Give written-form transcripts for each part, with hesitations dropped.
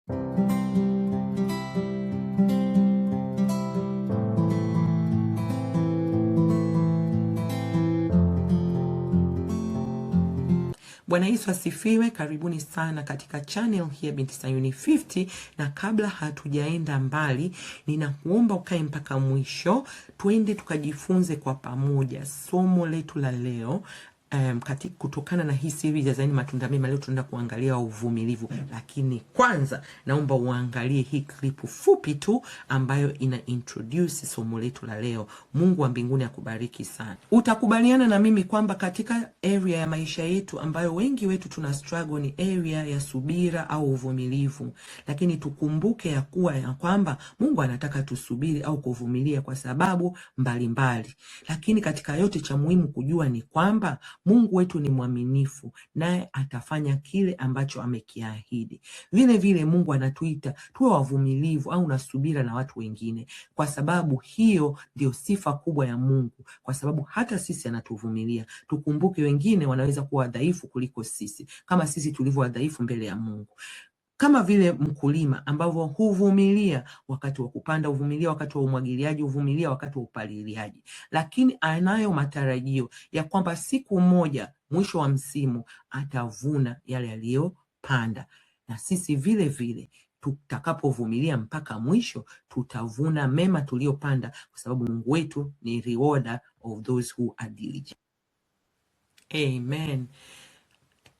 Bwana Yesu asifiwe. Karibuni sana katika channel hii ya Binti Sayuni 50, na kabla hatujaenda mbali, ninakuomba ukae mpaka mwisho, twende tukajifunze kwa pamoja somo letu la leo. Kutokana na hii series ya Zaini Matunda Mema, leo tunaenda kuangalia uvumilivu. Lakini kwanza naomba uangalie hii clip fupi tu ambayo ina introduce somo letu la leo. Mungu wa mbinguni akubariki sana. Utakubaliana na mimi kwamba katika area ya maisha yetu ambayo wengi wetu tuna struggle ni area ya subira au uvumilivu. Lakini tukumbuke ya kwamba Mungu anataka tusubiri au kuvumilia kwa sababu mbalimbali. Lakini katika yote cha muhimu kujua ni kwamba Mungu wetu ni mwaminifu, naye atafanya kile ambacho amekiahidi. Vile vile Mungu anatuita tuwe wavumilivu au na subira na watu wengine, kwa sababu hiyo ndio sifa kubwa ya Mungu, kwa sababu hata sisi anatuvumilia. Tukumbuke wengine wanaweza kuwa dhaifu kuliko sisi, kama sisi tulivyo wadhaifu mbele ya Mungu. Kama vile mkulima ambavyo huvumilia wakati wa kupanda, huvumilia wakati wa umwagiliaji, huvumilia wakati wa upaliliaji, lakini anayo matarajio ya kwamba siku moja mwisho wa msimu atavuna yale aliyopanda. Na sisi vile vile tutakapovumilia mpaka mwisho tutavuna mema tuliyopanda, kwa sababu Mungu wetu ni rewarder of those who are diligent. Amen.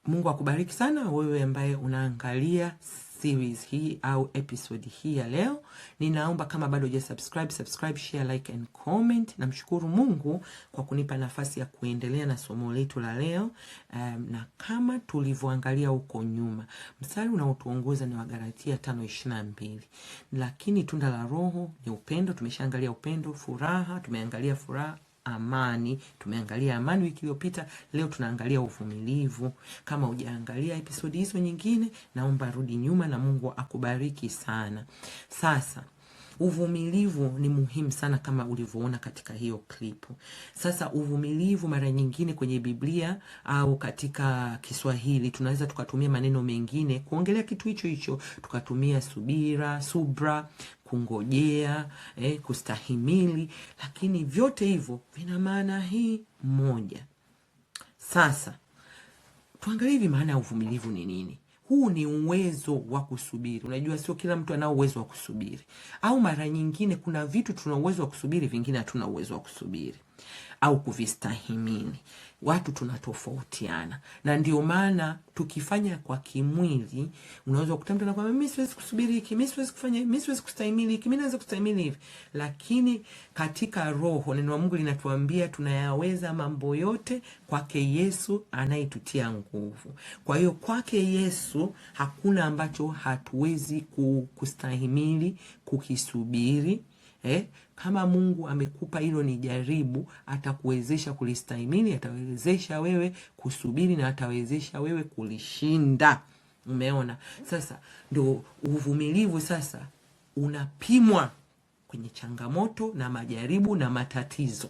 Mungu akubariki sana wewe ambaye unaangalia series hii au episode hii ya leo. Ninaomba kama bado subscribe, share, like and comment. Namshukuru Mungu kwa kunipa nafasi ya kuendelea na somo letu la leo. Na kama tulivyoangalia huko nyuma, mstari unaotuongoza ni Wagalatia 5:22. Lakini tunda la Roho ni upendo. Tumeshaangalia upendo, furaha, tumeangalia furaha, amani, tumeangalia amani wiki iliyopita. Leo tunaangalia uvumilivu. Kama hujaangalia episodi hizo nyingine, naomba rudi nyuma, na Mungu akubariki sana. Sasa uvumilivu ni muhimu sana kama ulivyoona katika hiyo klipu. Sasa uvumilivu mara nyingine kwenye Biblia au katika Kiswahili tunaweza tukatumia maneno mengine kuongelea kitu hicho hicho. Tukatumia subra, kungojea, kustahimili, lakini vyote hivyo vina maana hii moja. Sasa tuangalie hivi maana ya uvumilivu ni nini. Huu ni uwezo wa kusubiri. Unajua sio kila mtu ana uwezo wa kusubiri. Au mara nyingine kuna vitu tuna uwezo wa kusubiri, vingine hatuna uwezo wa kusubiri au kuvistahimili. Watu tunatofautiana. Na ndio maana tukifanya kwa kimwili, unaweza kukuta mtu anakuambia mimi siwezi kusubiri hiki, mimi siwezi kufanya, mimi siwezi kustahimili hiki, mimi naweza kustahimili hivi. Lakini katika roho, neno la Mungu linatuambia tunayaweza mambo yote kwake Yesu anayetutia nguvu. Kwa hiyo kwake Yesu hakuna ambacho hatuwezi kustahimili, kukisubiri. Kama Mungu amekupa hilo ni jaribu, atakuwezesha kulistahimili, atawezesha wewe kusubiri, na atawezesha wewe kulishinda. Umeona? Sasa ndio uvumilivu sasa unapimwa kwenye changamoto na majaribu na matatizo.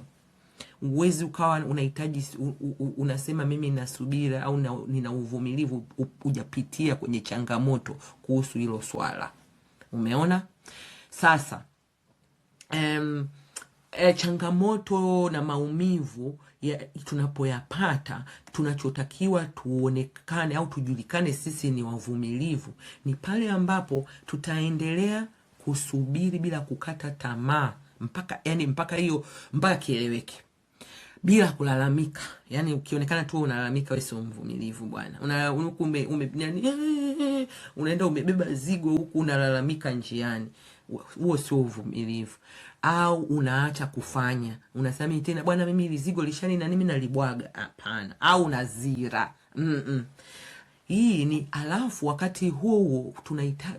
Uwezi ukawa unahitaji unasema mimi nasubira au nina uvumilivu hujapitia kwenye changamoto kuhusu hilo swala. Umeona? Sasa changamoto na maumivu tunapoyapata, tunachotakiwa tuonekane au tujulikane sisi ni wavumilivu ni pale ambapo tutaendelea kusubiri bila kukata tamaa mpaka kieleweke, bila kulalamika. Yani ukionekana tu unalalamika, wewe sio mvumilivu bwana. Unaenda umebeba zigo huku unalalamika njiani, huo sio uvumilivu. Au unaacha kufanya, unasema tena bwana mimi ile zigo lishani na mimi nalibwaga. Hapana. Au unazira. Hii ni alafu wakati huo tunahitaji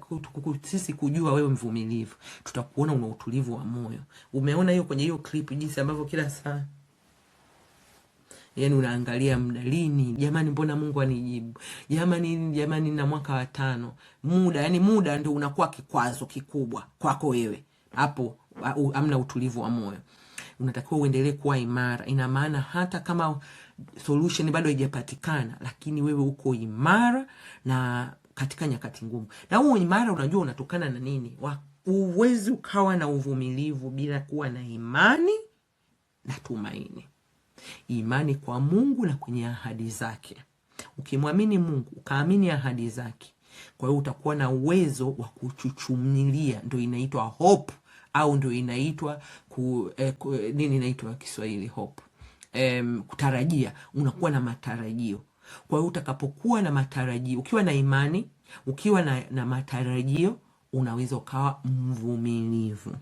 sisi kujua wewe mvumilivu. Tutakuona una utulivu wa moyo. Umeona hiyo kwenye hiyo clip jinsi ambavyo kila saa yani unaangalia muda, lini jamani mbona Mungu anijibu, jamani na mwaka wa 5 muda, yani muda ndio unakuwa kikwazo kikubwa kwako wewe. Hapo hamna utulivu wa moyo. Unatakiwa uendelee kuwa imara. Ina maana hata kama solution bado haijapatikana, lakini wewe uko imara, na katika nyakati ngumu. Na huo imara unajua unatokana na nini? Uwezi ukawa na uvumilivu bila kuwa na imani na tumaini. Imani kwa Mungu na kwenye ahadi zake. Ukimwamini Mungu, ukaamini ahadi zake, kwa hiyo utakuwa na uwezo wa kuchuchumilia. Ndio inaitwa hope, au ndio inaitwa nini inaitwa Kiswahili hope? Kutarajia. Unakuwa na matarajio. Kwa hiyo utakapokuwa na matarajio, ukiwa na imani, ukiwa na matarajio, unaweza ukawa mvumilivu.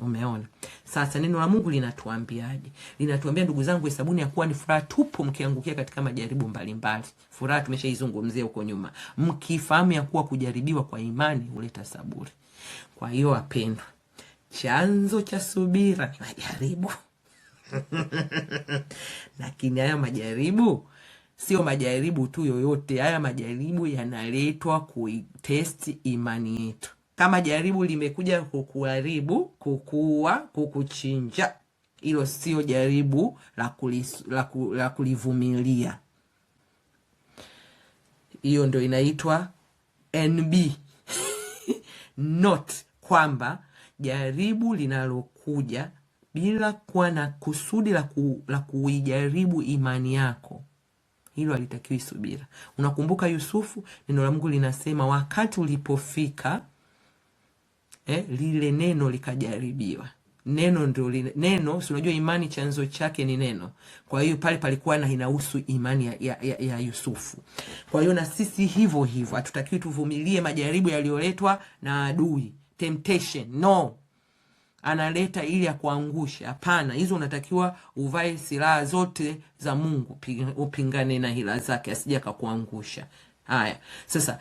Umeona? Sasa neno la Mungu linatuambiaje? Linatuambia, ndugu zangu, hesabuni ya kuwa ni furaha tupu mkiangukia katika majaribu mbalimbali. Furaha tumeshaizungumzia huko nyuma. Mkifahamu ya kuwa kujaribiwa kwa imani huleta saburi. Kwa hiyo wapendwa, chanzo cha subira ni majaribu. Lakini haya majaribu sio majaribu tu yoyote. Haya majaribu yanaletwa kuitest imani yetu. Kama jaribu limekuja kukuharibu, kukuua, kukuchinja, hilo sio jaribu la kulivumilia. Hiyo ndio inaitwa NB. Not kwamba jaribu linalokuja bila kuwa na kusudi la kuijaribu imani yako, hilo halitakiwi subira. Unakumbuka Yusufu, neno la Mungu linasema wakati ulipofika lile neno likajaribiwa. Neno ndio neno, si unajua imani chanzo chake ni neno. Kwa hiyo pale palikuwa na inahusu imani ya Yusufu. Kwa hiyo na sisi hivyo hivyo hatutakiwi tuvumilie majaribu yaliyoletwa na adui. Temptation, no. Analeta ili ya kuangusha. Hapana, hizo unatakiwa uvae silaha zote za Mungu, upingane na hila zake asije kukuangusha. Haya. Sasa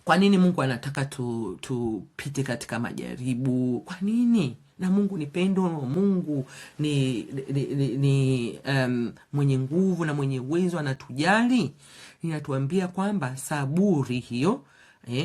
kwa nini Mungu anataka tupite katika majaribu? Kwa nini? Na Mungu ni pendo, Mungu ni mwenye nguvu na mwenye uwezo, anatujali. Ninatuambia kwamba saburi hiyo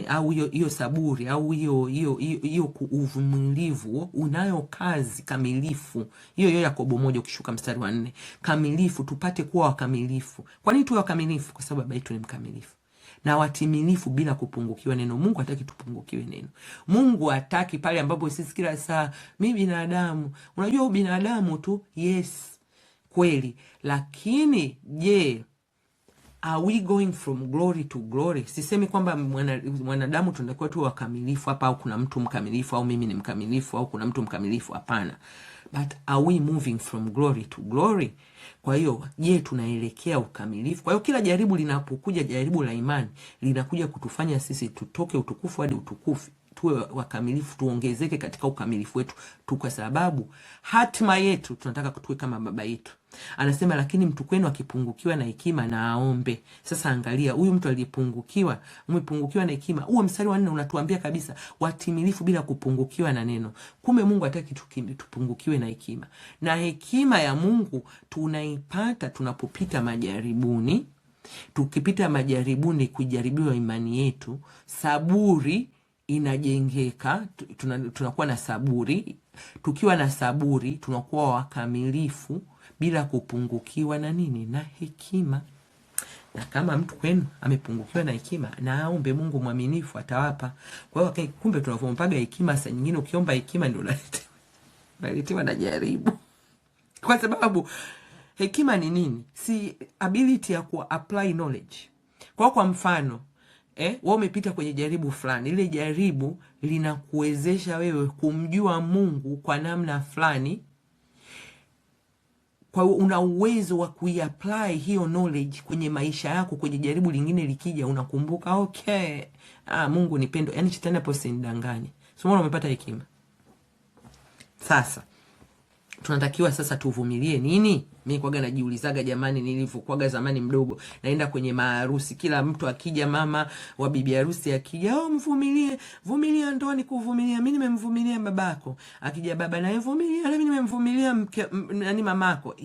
au hiyo saburi au hiyo uvumilivu unayo kazi kamilifu. Hiyo Yakobo 1 ukishuka mstari wa 4. Kamilifu, tupate kuwa wakamilifu. Kwa nini tuwe wakamilifu? Kwa sababu Baba yetu ni mkamilifu na watimilifu bila kupungukiwa neno. Mungu hataki tupungukiwe neno. Mungu hataki pale ambapo sisi kila saa mimi binadamu. Unajua ubinadamu tu, yes, kweli. Lakini je, are we going from glory to glory? Sisemi kwamba mwanadamu tunatakiwa tu wakamilifu hapa, au kuna mtu mkamilifu, au mimi ni mkamilifu, au kuna mtu mkamilifu. Hapana. But are we moving from glory to glory? Kwa hiyo, je, tunaelekea ukamilifu? Kwa hiyo kila jaribu linapokuja, jaribu la imani, linakuja kutufanya sisi tutoke utukufu hadi utukufu, tuwe wakamilifu, tuongezeke katika ukamilifu wetu tu, kwa sababu hatima yetu tunataka tuwe kama Baba yetu. Anasema lakini mtu kwenu akipungukiwa na hekima na aombe. Sasa angalia, huyu mtu alipungukiwa, umepungukiwa na hekima. Huo mstari wa 4 unatuambia kabisa watimilifu bila kupungukiwa na neno. Kumbe Mungu hataki tupungukiwe na hekima. Na hekima ya Mungu tunaipata tunapopita majaribuni. Tukipita majaribuni kujaribiwa imani yetu, saburi inajengeka, tunakuwa na saburi. Tukiwa na saburi tunakuwa wakamilifu bila kupungukiwa na nini? Na hekima. Na kama mtu kwenu amepungukiwa na hekima, na aombe, Mungu mwaminifu atawapa. Kwa hiyo kumbe tunavompaga hekima, saa nyingine ukiomba hekima ndio unaletewa na jaribu. Kwa sababu hekima ni nini? Si ability ya ku apply knowledge. Kwa mfano, wewe umepita kwenye jaribu fulani. Ile jaribu linakuwezesha wewe kumjua Mungu kwa namna fulani. Kwa hiyo una uwezo wa kuiapply hiyo knowledge kwenye maisha yako. Kwenye jaribu lingine likija, unakumbuka okay, Mungu ni pendo. Yaani shetani hapo sindanganye. Sio umepata hekima. Sasa tunatakiwa sasa tuvumilie nini? Mimi kwaga najiulizaga jamani, nilivyokuaga zamani mdogo, naenda kwenye maharusi, kila mtu akija, mama wa bibi harusi akija, mvumilie, vumilia ndoa kuvumilia. Mimi nimemvumilia babako. Akija baba naye vumilia, na mimi nimemvumilia nani mamako.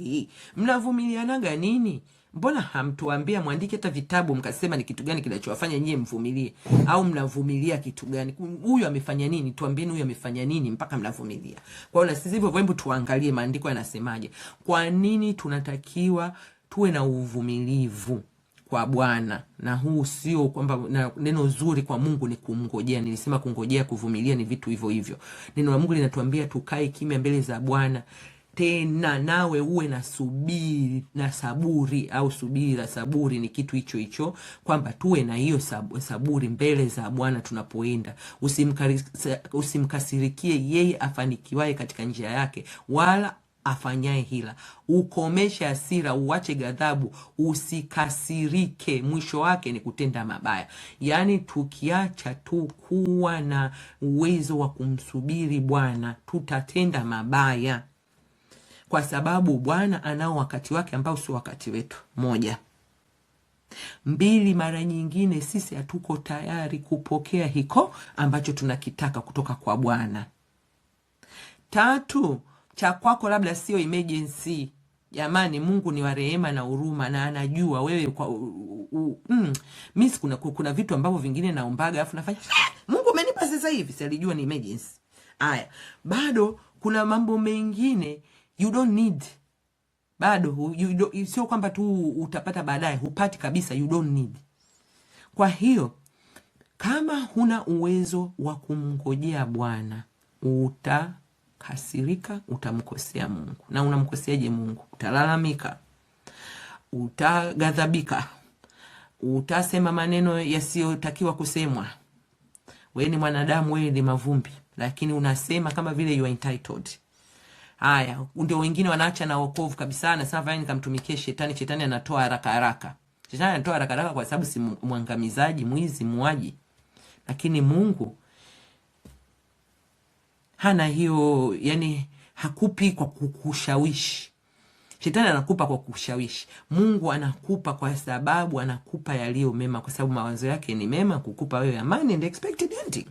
Mnavumilianaga nini? Mbona hamtuambia mwandike hata vitabu mkasema ni kitu gani kinachowafanya nyie mvumilie? Au mnavumilia kitu gani? Huyu amefanya nini? Tuambieni huyu amefanya nini mpaka mnavumilia. Kwa hiyo na sisi hivyo hebu tuangalie maandiko yanasemaje. Kwa nini tunatakiwa tuwe na uvumilivu? kwa Bwana. Na huu sio kwamba neno zuri kwa Mungu ni kumngojea. Nilisema kungojea, kuvumilia ni vitu hivyo hivyo. Neno la Mungu linatuambia tukae kimya mbele za Bwana, tena nawe uwe na subiri na saburi, au subiri na saburi ni kitu hicho hicho, kwamba tuwe na hiyo saburi mbele za Bwana tunapoenda. Usimkasirikie yeye afanikiwaye katika njia yake, wala afanyaye hila. Ukomeshe hasira, uache ghadhabu, usikasirike, mwisho wake ni kutenda mabaya. Yani tukiacha tu kuwa na uwezo wa kumsubiri Bwana, tutatenda mabaya, kwa sababu Bwana anao wakati wake ambao sio wakati wetu. 1. 2, mara nyingine sisi hatuko tayari kupokea hiko ambacho tunakitaka kutoka kwa Bwana. 3, cha kwako labda sio emergency. Jamani, Mungu ni wa rehema na huruma, na anajua wewe mimi kuna vitu ambavyo vingine naombaga afu nafanya Mungu amenipa sasa hivi, silijua ni emergency. Haya, bado kuna mambo mengine you don't need. Bado sio kwamba tu utapata baadaye, hupati kabisa, you don't need. Kwa hiyo kama huna uwezo wa kumngojea Bwana, utakasirika, utamkosea Mungu. Na unamkoseaje Mungu? Utalalamika, utaghadhabika, utasema maneno yasiyotakiwa kusemwa. Wewe ni mwanadamu, wewe ni mavumbi, lakini unasema kama vile you are entitled. Haya, ndio wengine wanaacha na wokovu kabisa, anasema vile nikamtumikie shetani. Shetani anatoa haraka haraka. Shetani anatoa haraka haraka kwa sababu si mwangamizaji, mwizi, muaji. Lakini Mungu hana hiyo, yani hakupi kwa kukushawishi. Shetani anakupa kwa kukushawishi. Mungu anakupa kwa sababu anakupa yaliyo mema, kwa sababu mawazo yake ni mema, kukupa wewe amani and expected ending.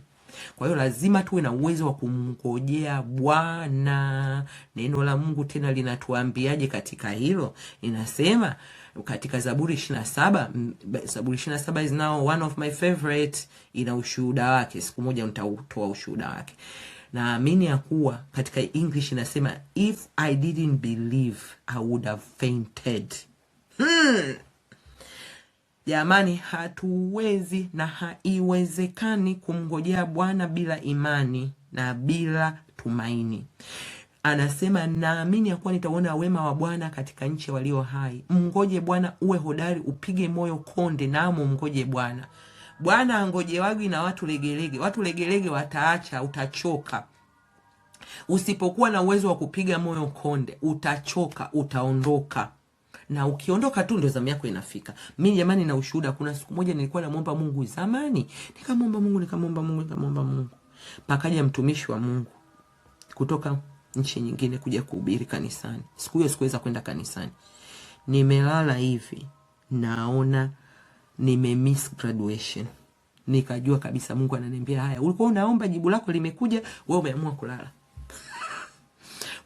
Kwa hiyo lazima tuwe na uwezo wa kumngojea Bwana. Neno la Mungu tena linatuambiaje katika hilo? Inasema katika Zaburi 27, Zaburi 27 is now one of my favorite, ina ushuhuda wake. Siku moja nitautoa ushuhuda wake. Naamini ya kuwa katika English inasema if I didn't believe I would have fainted. Jamani, hatuwezi na haiwezekani kumngojea Bwana bila imani na bila tumaini. Anasema naamini ya kuwa nitaona wema wa Bwana katika nchi walio hai. Mngoje Bwana, uwe hodari, upige moyo konde, na mngoje Bwana. Bwana angojewagi na watu legelege. Watu legelege wataacha, utachoka. Usipokuwa na uwezo wa kupiga moyo konde, utachoka, utaondoka. Na ukiondoka tu ndio zamu yako inafika. Mimi jamani na ushuhuda, kuna siku moja nilikuwa namuomba Mungu zamani. Nikamwomba Mungu. Pakaja mtumishi wa Mungu kutoka nchi nyingine kuja kuhubiri kanisani. Siku hiyo sikuweza kwenda kanisani. Nimelala hivi, naona nimemiss graduation. Nikajua kabisa Mungu ananiambia, haya, ulikuwa unaomba, jibu lako limekuja, wewe umeamua kulala.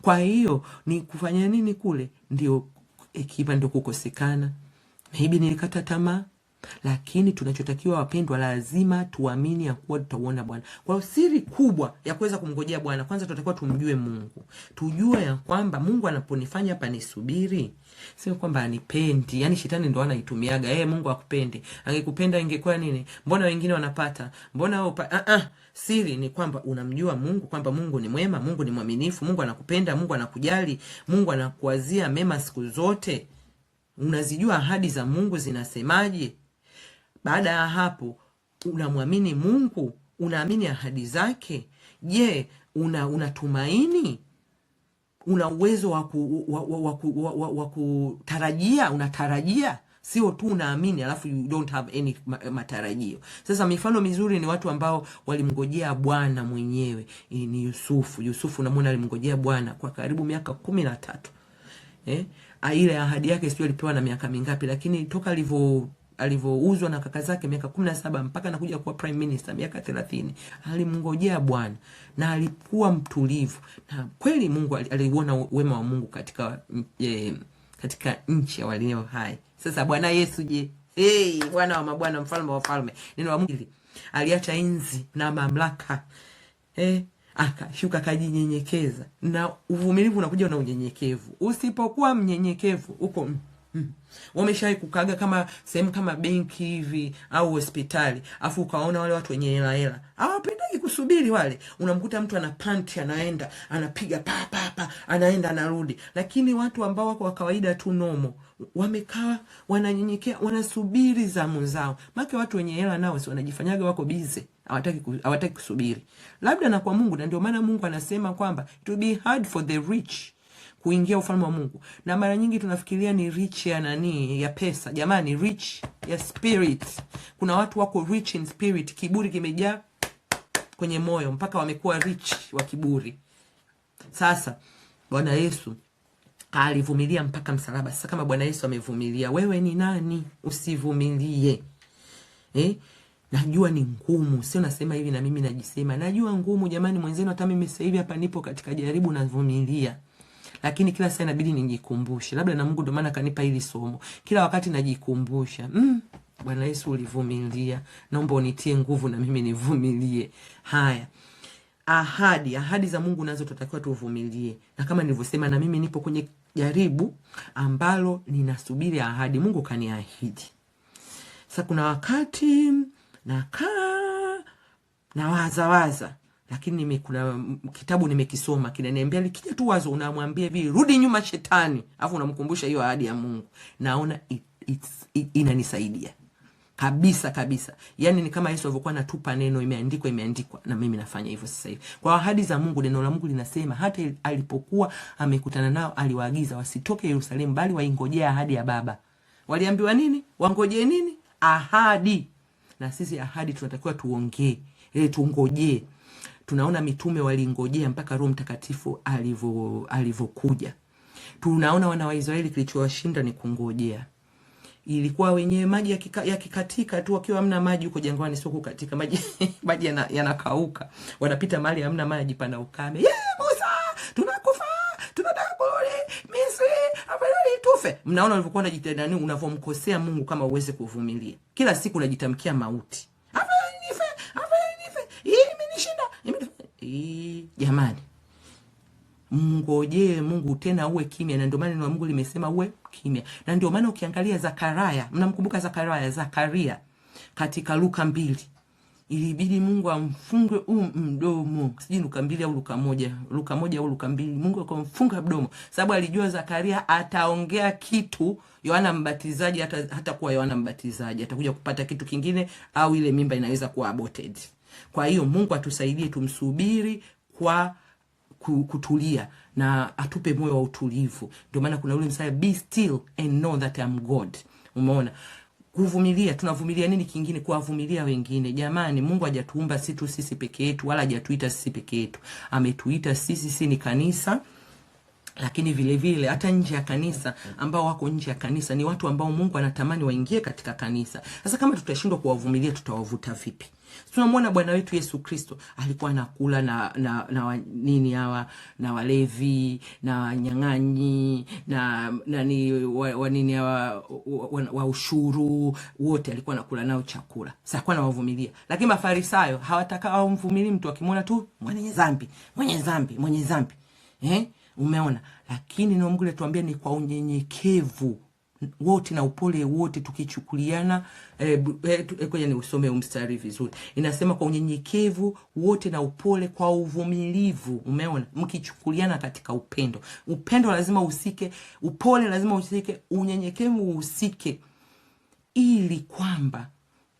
Kwa hiyo ni kufanya nini kule? Ndio ekipa ndio kukosekana. Maybe nilikata tamaa, lakini tunachotakiwa wapendwa, lazima tuamini ya kuwa tutaona Bwana. Kwa hiyo siri kubwa ya kuweza kumngojea Bwana, kwanza tutakiwa tumjue Mungu. Tujue ya kwamba Mungu anaponifanya hapa nisubiri, sio kwamba anipendi. Yani shetani ndo anaitumiaga, Mungu akupende. Angekupenda ingekuwa nini? Mbona wengine wanapata? Mbona siri ni kwamba unamjua Mungu, kwamba Mungu ni mwema, Mungu ni mwaminifu, Mungu anakupenda, Mungu anakujali, Mungu anakuwazia mema siku zote. Unazijua ahadi za Mungu zinasemaje? Baada ya hapo unamwamini Mungu, unaamini ahadi zake. Je, unatumaini? Una uwezo wa kutarajia, unatarajia, sio tu unaamini alafu you don't have any matarajio. Sasa mifano mizuri ni watu ambao walimngojea Bwana mwenyewe. Ni Yusufu unamwona alimngojea Bwana kwa karibu miaka 13. Ile ahadi yake sio alipewa na miaka mingapi, lakini toka alivyouzwa na kaka zake miaka 17 mpaka anakuja kuwa prime minister miaka 30, alimngojea Bwana na alikuwa mtulivu. Na kweli Mungu aliuona wema wa Mungu katika nchi ya walio hai. Sasa Bwana Yesu je? Bwana wa mabwana, mfalme wa wafalme. Neno la Mungu aliacha enzi na mamlaka. Akashuka kajinyenyekeza. Na uvumilivu unakuja na unyenyekevu. Usipokuwa mnyenyekevu uko Wameshawahi kukaga kama sehemu kama benki hivi au hospitali, afu ukaona wale watu wenye hela hawapendagi kusubiri wale. Unamkuta mtu ana panti, anaenda anapiga pa anaenda anarudi. Lakini watu ambao wako wa kawaida tu nomo, wamekaa wananyenyekea, wanasubiri zamu zao. Maana watu wenye hela nao si wanajifanyaga wako busy, hawataki kusubiri. Labda na kwa Mungu, na ndio maana Mungu anasema kwamba it will be hard for the rich kuingia ufalme wa Mungu. Na mara nyingi tunafikiria ni rich ya nani, ya pesa. Jamani, rich ya spirit. Kuna watu wako rich in spirit, kiburi kimejaa kwenye moyo mpaka wamekuwa rich wa kiburi. Sasa Bwana Yesu alivumilia mpaka msalaba. Sasa kama Bwana Yesu amevumilia, wewe ni nani usivumilie? Najua ni ngumu. Sio nasema hivi na mimi najisema najua ngumu. Jamani mwenzenu, hata mimi sasa hivi hapa nipo katika jaribu na vumilia. Lakini kila saa inabidi nijikumbushe. Labda na Mungu ndio maana kanipa hili somo. Kila wakati najikumbusha. Bwana Yesu ulivumilia. Naomba unitie nguvu na mimi nivumilie. Haya. Ahadi za Mungu nazo tutakiwa tuvumilie. Na kama nilivyosema, na mimi nipo kwenye jaribu ambalo ninasubiri ahadi. Mungu kaniahidi. Sasa kuna wakati nakaa na waza. Lakini kuna kitabu nimekisoma kinaniambia likija tu wazo unamwambia hivi, rudi nyuma shetani, afu unamkumbusha hiyo ahadi ya Mungu. Naona inanisaidia kabisa. Yaani ni kama Yesu alivyokuwa anatupa neno, imeandikwa, na mimi nafanya hivyo sasa hivi. Kwa ahadi za Mungu, neno la Mungu linasema hata alipokuwa amekutana nao aliwaagiza wasitoke Yerusalemu bali waingojea ahadi ya Baba. Waliambiwa nini? Wangojee nini? Ahadi. Na sisi ahadi tunatakiwa tungojee. Tunaona mitume walingojea mpaka Roho Mtakatifu alivyokuja. Tunaona wana wa Israeli kilichowashinda ni kungojea. Ilikuwa wenyewe maji yakikatika tu, wakiwa hamna maji huko jangwani, sio kukatika maji yanakauka. Wanapita mahali hamna maji, pana ukame. Musa, tunakufa, tunataka kurudi Misri, afadhali tufe. Mnaona walivyokuwa wanajitenda nini, unavomkosea Mungu kama uweze kuvumilia. Kila siku unajitamkia mauti. Afadhali nife. Hii imenishinda. Jamani, mngojee Mungu, tena uwe kimya. Na ndio maana neno la Mungu limesema uwe kimya. Na ndio maana ukiangalia Zakaria, mnamkumbuka Zakaria katika Luka 2, ilibidi Mungu amfunge mdomo. Sijui Luka 2 au Luka 1 au Luka 2. Mungu akamfunga mdomo sababu alijua Zakaria ataongea kitu Yohana Mbatizaji hata kuwa Yohana Mbatizaji atakuja kupata kitu kingine, au ile mimba inaweza kuwa aborted. Kwa hiyo Mungu atusaidie tumsubiri kwa kutulia na atupe moyo wa utulivu. Ndio maana kuna ule mstari, be still and know that I am God. Umeona? Kuvumilia, tunavumilia nini kingine? Kuwavumilia wengine. Jamani, Mungu hajatuumba sisi peke yetu, wala hajatuita sisi peke yetu. Ametuita sisi ni kanisa. Lakini vile vile hata nje ya kanisa, ambao wako nje ya kanisa ni watu ambao Mungu anatamani waingie katika kanisa. Sasa kama tutashindwa kuwavumilia, tutawavuta vipi? Tunamwona Bwana wetu Yesu Kristo alikuwa anakula na walevi, na wanyang'anyi, na wa ushuru, wote alikuwa anakula nao chakula. Sasa alikuwa anawavumilia. Lakini Mafarisayo hawataka wamvumilie mtu, akimwona tu mwenye dhambi. Umeona? Lakini neno Mungu letuambia ni kwa unyenyekevu wote na upole wote tukichukuliana. Kwenye ni usome mstari vizuri. Inasema kwa unyenyekevu wote na upole, kwa uvumilivu. Umeona? Mkichukuliana katika upendo. Upendo lazima usike, upole lazima usike, unyenyekevu usike, ili kwamba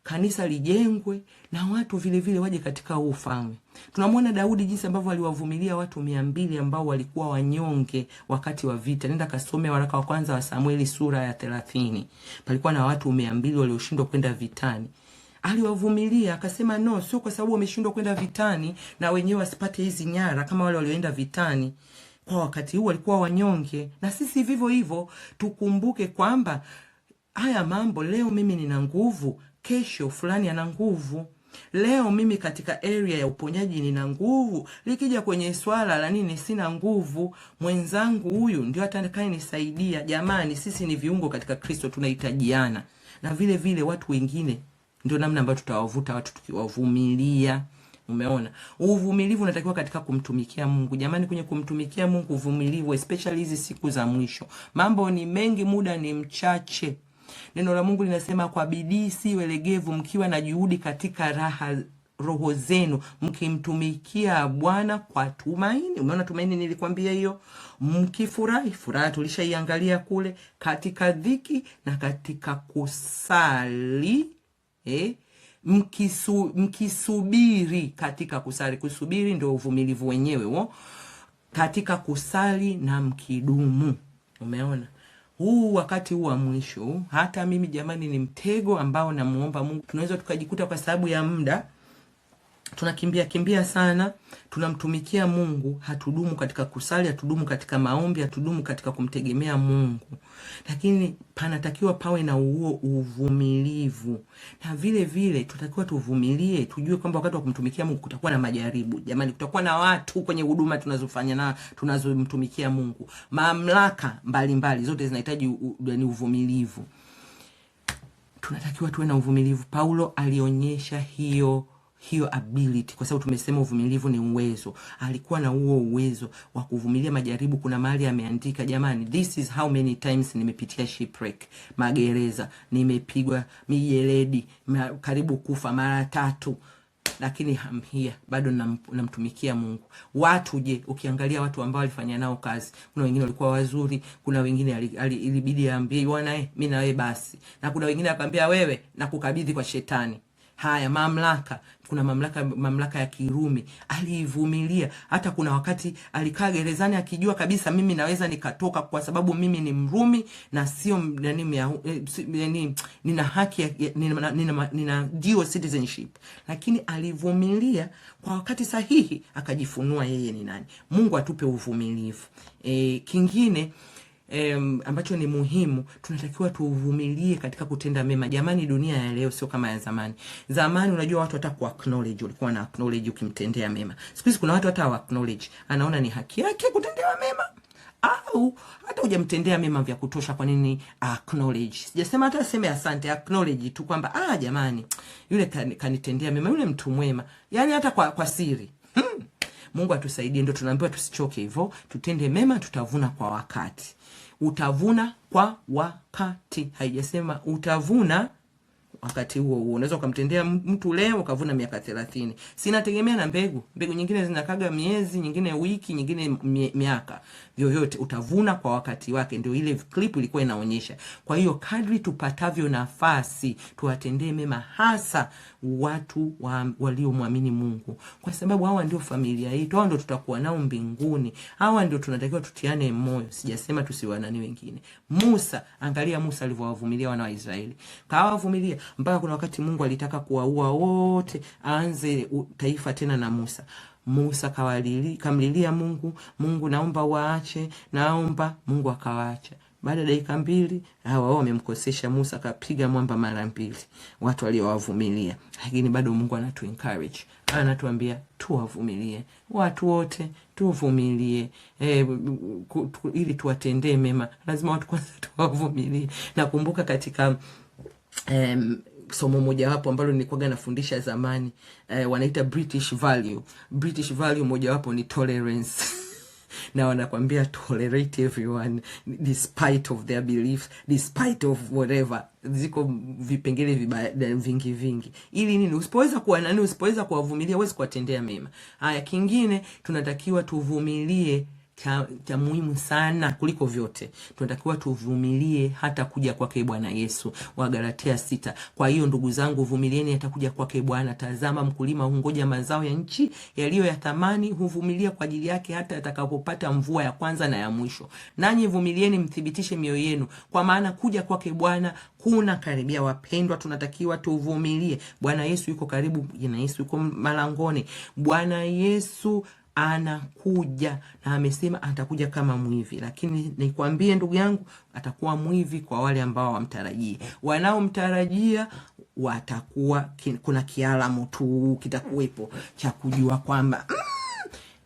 kanisa lijengwe na watu vile vile waje katika ufalme. Tunamwona Daudi jinsi ambavyo aliwavumilia watu 200 ambao walikuwa wanyonge wakati wa vita. Nenda kasome waraka wa kwanza wa Samueli sura ya 30. Palikuwa na watu 200 walioshindwa kwenda vitani. Aliwavumilia, akasema no, sio kwa sababu wameshindwa kwenda vitani na wenyewe wasipate hizi nyara kama wale walioenda vitani. Kwa wakati huu walikuwa wanyonge. Na sisi vivyo hivyo tukumbuke kwamba haya mambo, leo mimi nina nguvu, kesho fulani ana nguvu. Leo mimi katika area ya uponyaji nina nguvu, likija kwenye swala la nini sina nguvu. Mwenzangu huyu ndio atakayenisaidia. Jamani, sisi ni viungo katika Kristo, tunahitajiana. Na vile vile watu wengine ndio namna ambayo tutawavuta watu tukiwavumilia. Umeona? Uvumilivu unatakiwa katika kumtumikia Mungu. Jamani, kwenye kumtumikia Mungu uvumilivu, especially hizi siku za mwisho. Mambo ni mengi, muda ni mchache. Neno la Mungu linasema kwa bidii si welegevu, mkiwa na juhudi katika roho zenu, mkimtumikia Bwana kwa tumaini. Umeona tumaini, nilikwambia hiyo. Mkifurahi, furaha tulishaiangalia kule, katika dhiki na katika kusali, mkisubiri katika kusali. Kusubiri ndio uvumilivu wenyewe katika kusali na mkidumu. Umeona? Wakati huu wa mwisho, hata mimi jamani, ni mtego ambao namuomba Mungu. Tunaweza tukajikuta kwa sababu ya muda tunakimbia sana, tunamtumikia Mungu, hatudumu katika kusali, hatudumu katika maombi, hatudumu katika kumtegemea Mungu. Lakini panatakiwa pawe na uvumilivu. Na vile vile tutakiwa tuvumilie, tujue kwamba wakati wa kumtumikia Mungu kutakuwa na majaribu. Jamani, kutakuwa na watu kwenye huduma tunazofanya na tunazomtumikia Mungu. Mamlaka mbalimbali zote zinahitaji uvumilivu. Tunatakiwa tuwe na uvumilivu. Paulo alionyesha hiyo ability, kwa sababu tumesema uvumilivu ni uwezo. Alikuwa na huo uwezo wa kuvumilia majaribu. Kuna mahali ameandika, jamani, this is how many times nimepitia shipwreck, magereza, nimepigwa mijeledi, karibu kufa mara 3, lakini I'm here, bado namtumikia Mungu. Watu ukiangalia watu ambao walifanya nao kazi, kuna wengine walikuwa wazuri, kuna wengine ilibidi aambie bwana mimi na wewe basi, na kuna wengine akamwambia wewe na kukabidhi kwa shetani. Haya, mamlaka, kuna mamlaka ya Kirumi, alivumilia. Hata kuna wakati alikaa gerezani akijua kabisa mimi naweza nikatoka kwa sababu mimi ni Mrumi na sio nina haki, nina dual citizenship. Lakini alivumilia kwa wakati sahihi, akajifunua yeye ni nani. Mungu atupe uvumilivu. Kingine ambacho ni muhimu, tunatakiwa tuvumilie katika kutenda mema. Jamani, dunia ya leo sio kama ya zamani. Zamani unajua watu hata ku acknowledge, ulikuwa na acknowledge ukimtendea mema. Siku hizi kuna watu hata acknowledge, anaona ni haki yake kutendewa mema, au hata hujamtendea mema vya kutosha, kwa nini acknowledge? Sijasema hata aseme asante, acknowledge tu kwamba jamani, yule kanitendea mema, yule mtu mwema. Yani hata kwa siri. Mungu atusaidie. Ndio tunaambiwa tusichoke hivyo, tutende mema, tutavuna kwa wakati. Utavuna kwa wakati. Haijasema utavuna wakati huo. Unaweza ukamtendea mtu leo ukavuna miaka 30. Sinategemea na mbegu. Mbegu nyingine zinakaga miezi, nyingine wiki, nyingine miaka. Vyovyote utavuna kwa wakati wake. Ndio ile clip ilikuwa inaonyesha. Kwa hiyo kadri tupatavyo nafasi, tuwatendee mema, hasa watu waliomwamini Mungu. Kwa sababu hawa ndio familia yetu, hawa ndio tutakuwa nao mbinguni. Hawa ndio tunatakiwa tutiane moyo. Sijasema tusiwanani wengine. Musa, angalia Musa alivyowavumilia wana wa Israeli. Kawavumilia mpaka kuna wakati Mungu alitaka kuwaua wote, aanze taifa tena na Musa. Musa kamlilia Mungu, Mungu naomba waache, naomba, Mungu akawaacha. Baada dakika 2 wao wamemkosesha Musa, akapiga mwamba mara 2. Watu waliowavumilia. Lakini bado Mungu anatu encourage, anatuambia tuwavumilie. Watu wote tuvumilie, ili tuwatendee mema. Lazima watu kwanza tuwavumilie. Nakumbuka katika somo moja wapo ambalo nilikuwa nafundisha zamani, wanaita British value moja wapo ni tolerance. Na wanakuambia tolerate everyone despite of their beliefs, despite of whatever. Ziko vipengele vingi. Ili nini? Usipoweza usipoweza kuwavumilia, huwezi kuwatendea mema. Haya, kingine tunatakiwa tuvumilie, cha muhimu sana kuliko vyote. Tunatakiwa tuvumilie hata kuja kwake Bwana Yesu, Wagalatia 6. Kwa hiyo ndugu zangu, vumilieni hata kuja kwake Bwana. Tazama, mkulima hungoja mazao ya nchi yaliyo ya thamani, huvumilia kwa ajili yake hata atakapopata mvua ya kwanza na ya mwisho. Nanyi vumilieni, mthibitishe mioyo yenu, kwa maana kuja kwake Bwana kuna karibia. Wapendwa, tunatakiwa tuvumilie. Bwana Yesu yuko karibu, Bwana Yesu yuko malangoni. Bwana Yesu anakuja, na amesema atakuja kama mwivi. Lakini nikwambie ndugu yangu, atakuwa mwivi kwa wale ambao wamtarajia. Wanaomtarajia watakuwa kuna kialamu tu kitakuwepo cha kujua kwamba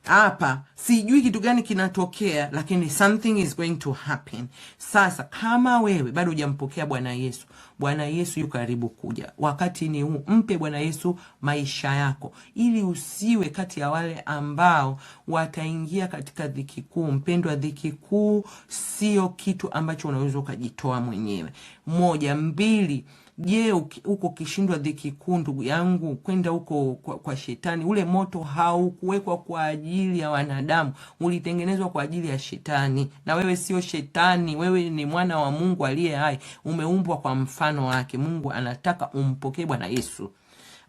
hapa sijui kitu gani kinatokea, lakini something is going to happen. Sasa kama wewe bado hujampokea Bwana Yesu, Bwana Yesu yu karibu kuja. Wakati ni huu, mpe Bwana Yesu maisha yako, ili usiwe kati ya wale ambao wataingia katika dhiki kuu. Mpendwa, dhiki kuu sio kitu ambacho unaweza ukajitoa mwenyewe. 1, 2, je, uko kishindwa dhiki kuu, ndugu yangu, kwenda huko kwa shetani. Ule moto haukuwekwa kwa ajili ya wanadamu, ulitengenezwa kwa ajili ya shetani. Na wewe sio shetani, wewe ni mwana wa Mungu aliye hai, umeumbwa kwa mfano wake. Mungu anataka umpokee Bwana Yesu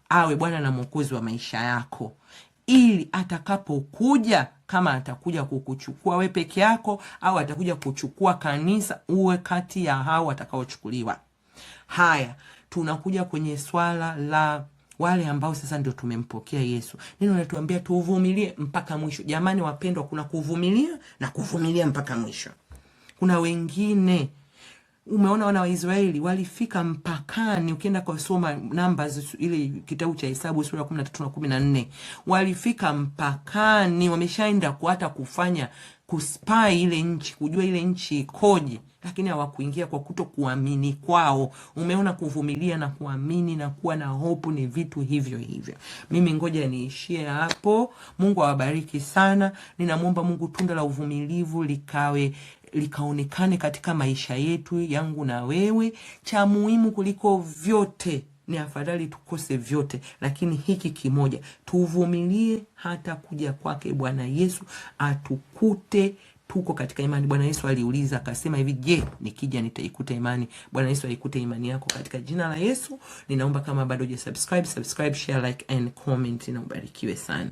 awe Bwana na Mwokozi wa maisha yako, ili atakapokuja, kama atakuja kukuchukua wewe peke yako au atakuja kuchukua kanisa, uwe kati ya hao watakaochukuliwa. Haya, tunakuja kwenye swala la wale ambao sasa ndio tumempokea Yesu. Neno linatuambia tuvumilie mpaka mwisho. Jamani wapendwa, kuna kuvumilia na kuvumilia mpaka mwisho. Kuna wengine, umeona wana wa Israeli walifika mpakani. Ukienda kwa soma Numbers, ile kitabu cha Hesabu sura ya 13 na 14, walifika mpakani, wameshaenda hata kufanya kuspy ile nchi, kujua ile nchi ikoje, lakini hawakuingia kwa kutokuamini kwao. Umeona, kuvumilia na kuamini na kuwa na hope ni vitu hivyo hivyo. Mimi ngoja niishie hapo. Mungu awabariki sana. Ninamuomba Mungu tunda la uvumilivu likaonekane katika maisha yetu, yangu na wewe. Cha muhimu kuliko vyote, ni afadhali tukose vyote, lakini hiki kimoja, tuvumilie hata kuja kwake Bwana Yesu atukute tuko katika imani. Bwana Yesu aliuliza akasema hivi, je, nikija nitaikuta imani? Bwana Yesu aikute imani yako katika jina la Yesu. Ninaomba kama bado hujasubscribe, subscribe, share, like and comment, na ubarikiwe sana.